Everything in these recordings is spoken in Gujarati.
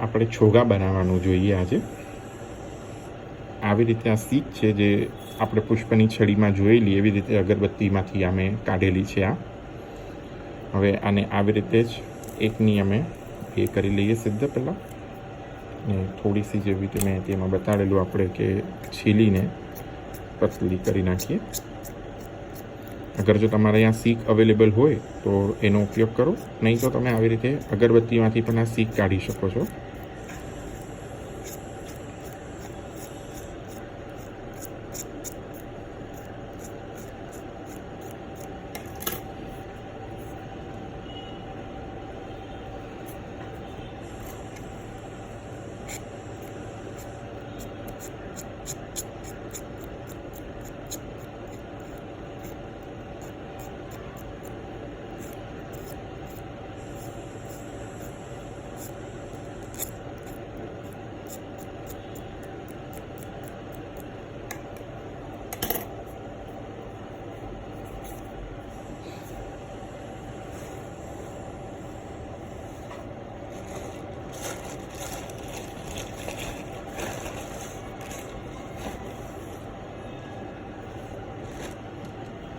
આપણે છોગા બનાવવાનું જોઈએ આજે. આવી રીતે આ શીખ છે જે આપણે પુષ્પની છડીમાં જોયેલી એવી રીતે અગરબત્તીમાંથી અમે કાઢેલી છે. હવે આને આવી રીતે જ એકની અમે એ કરી લઈએ સિદ્ધ પહેલાં, ને થોડી સી જેવી રીતે મેં તેમાં બતાડેલું આપણે કે છીલીને પતલી કરી નાખીએ. અગર જો તમારે અહીંયા શીખ અવેલેબલ હોય તો એનો ઉપયોગ કરો, નહીં તો તમે આવી રીતે અગરબત્તીમાંથી પણ આ શીખ કાઢી શકો છો.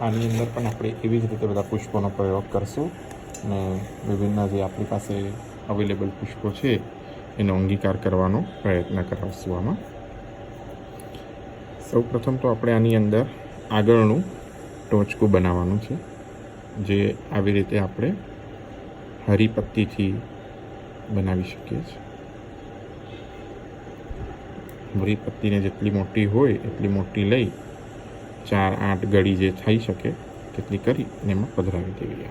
આની અંદર પણ આપણે એવી જ રીતે બધા પુષ્પોનો પ્રયોગ કરશું અને વિભિન્ન જે આપણી પાસે અવેલેબલ પુષ્પો છે એનો અંગીકાર કરવાનો પ્રયત્ન કરાવશું. આમાં સૌ પ્રથમ તો આપણે આની અંદર આગળનું ટોચકું બનાવવાનું છે, જે આવી રીતે આપણે હરીપત્તીથી બનાવી શકીએ છીએ. હરીપત્તીને જેટલી મોટી હોય એટલી મોટી લઈ 4-8 ગળી જે થઈ શકે તેટલી કરી અને એમાં પધરાવી દેવી.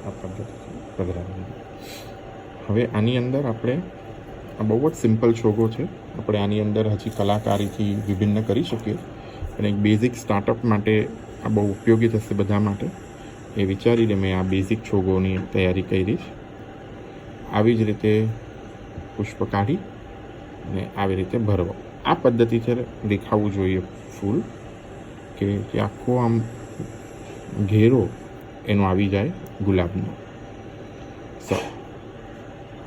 આ પદ્ધતિથી પધરાવી. હવે આની અંદર આપણે આ બહુ જ સિમ્પલ છોગો છે, આપણે આની અંદર હજી કલાકારીથી વિભિન્ન કરી શકીએ, અને એક બેઝિક સ્ટાર્ટઅપ માટે આ બહુ ઉપયોગી થશે બધા માટે એ વિચારીને મેં આ બેઝિક છોગોની તૈયારી કરી છે. આવી જ રીતે પુષ્પ કાઢી અને આવી રીતે ભરવો. આ પદ્ધતિથી દેખાવું જોઈએ ફૂલ કે આખો આમ ઘેરો એનો આવી જાય ગુલાબનો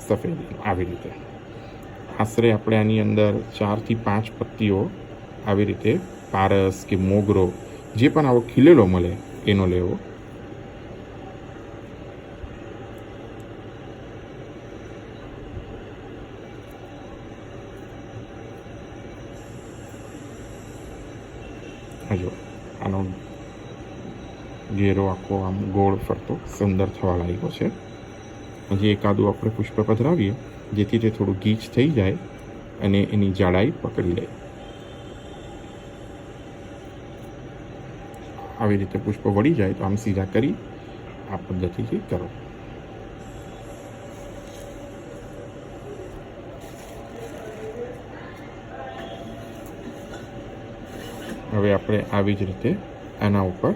સફેદ. આવી રીતે આશરે આપણે આની અંદર 4 થી 5 પત્તીઓ આવી રીતે પારસ કે મોગરો જે પણ આવો ખીલેલો મળે એનો લેવો. હજો આનો ઘેરો આખો આમ ગોળ ફરતો સુંદર થવા લાગ્યો છે. હજી એકાદું આપણે પુષ્પ પધરાવીએ જેથી તે થોડું ગીચ થઈ જાય અને એની જાડાઈ પકડી લે. આવી રીતે પુષ્પ વળી જાય તો આમ સીધા કરી આ પદ્ધતિથી કરો. હવે આપણે આવી જ રીતે આના ઉપર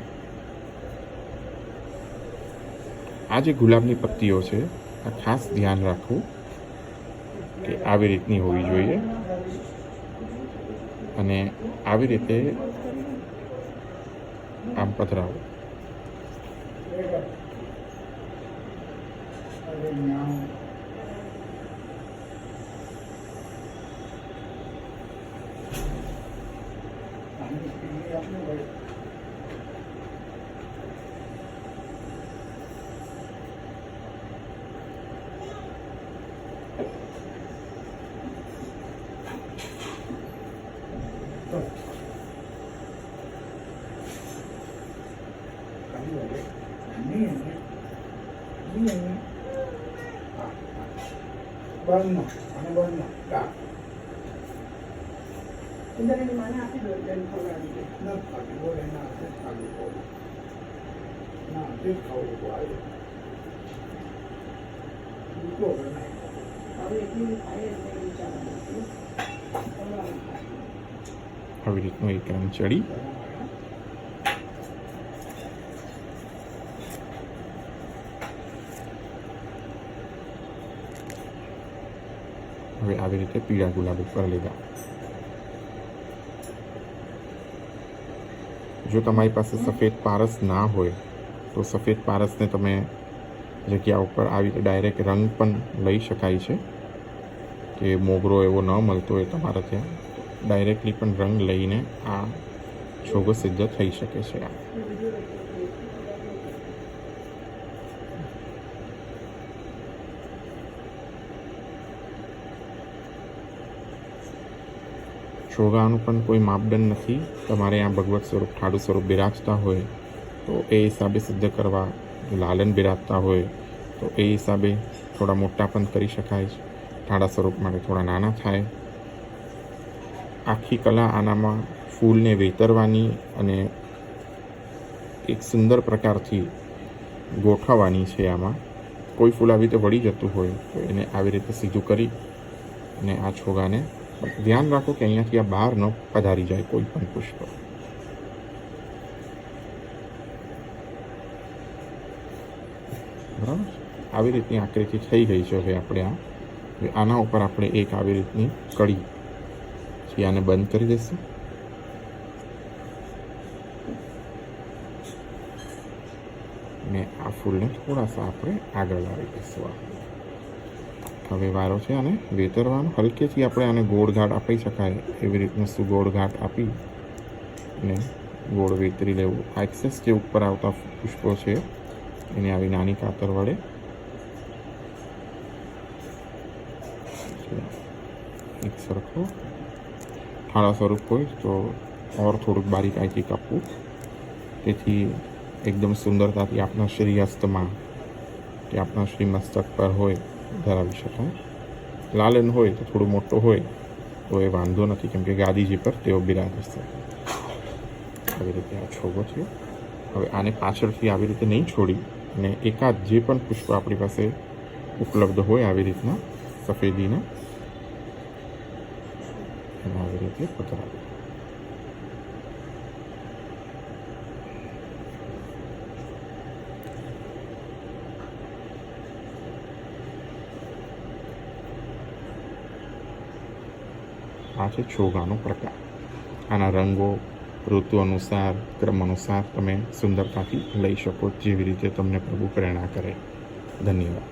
આ જે ગુલાબની પત્તીઓ છે આ ખાસ ધ્યાન રાખવું કે આવી રીતની હોવી જોઈએ, અને આવી રીતે આમ પધરાવો. આવી રીતનું એક રંગ ચડી હવે આવી રીતે પીળા ગુલાબ ઉપર લીધા. જો તમારી પાસે સફેદ પારસ ના હોય તો સફેદ પારસને તમે જગ્યા ઉપર આવી રીતે ડાયરેક્ટ રંગ પણ લઈ શકાય છે, કે મોગરો એવો ન મળતો હોય તમારા ત્યાં, ડાયરેક્ટલી પણ રંગ લઈને આ છોગો સિદ્ધ થઈ શકે છે. છોગાનું પણ કોઈ માપદંડ નથી. તમારે આ ભગવત સ્વરૂપ ઠાડુ સ્વરૂપ બિરાજતા હોય તો એ હિસાબે સિદ્ધ કરવા, લાલન બિરાજતા હોય તો એ હિસાબે થોડા મોટા પણ કરી શકાય છે, ઠાડા સ્વરૂપ માટે થોડા નાના થાય. આખી કલા આનામાં ફૂલને વેતરવાની અને એક સુંદર પ્રકારથી ગોઠવવાની છે. આમાં કોઈ ફૂલ આવી રીતે વળી જતું હોય તો એને આવી રીતે સીધું કરી અને આ છોગાને ધ્યાન રાખો કે અહીંયાથી આ બહાર ન પધારી જાય કોઈ પણ પુષ્પ. બરાબર, આવી રીતની આકૃતિ થઈ ગઈ છે. હવે આપણે આના ઉપર આપણે એક આવી રીતની કડી છે, આને બંધ કરી દઈશું. અને આ ફૂલને થોડા સા આપણે આગળ લાવી દઈશું. હવે વારો છે આને વેતરવાનો. હલકેથી આપણે આને ગોળ ઘાટ આપી શકાય એવી રીતનું સુગોળ ઘાટ આપી અને ગોળ વેતરી લેવું. આ એક્સેસ જે ઉપર આવતા પુષ્પો છે એને આવી નાની કાતર વડે એક સરખો ઠાળા સ્વરૂપ હોય તો ઓર થોડુંક બારીકાઈથી કાપવું, તેથી એકદમ સુંદરતાથી આપણા શ્રીહસ્તમાં કે આપણા શ્રી મસ્તક પર હોય ધરાવી શકાય. લાલન હોય તો થોડું મોટો હોય તો એ વાંધો નથી, કેમ કે ગાદીજી પર તેઓ બિરાજશે. આવી રીતે આ છોગો છે. હવે આને પાછળથી આવી રીતે નહીં છોડી અને એકાદ જે પણ પુષ્પ આપણી પાસે ઉપલબ્ધ હોય આવી રીતના સફેદીના એને આવી રીતે પધરાવી. આ છે છોગાનો પ્રકાર. આના રંગો ઋતુ અનુસાર, ક્રમ અનુસાર તમે સુંદરતાથી લઈ શકો, જેવી રીતે તમને પ્રભુ પ્રેરણા કરે. ધન્યવાદ.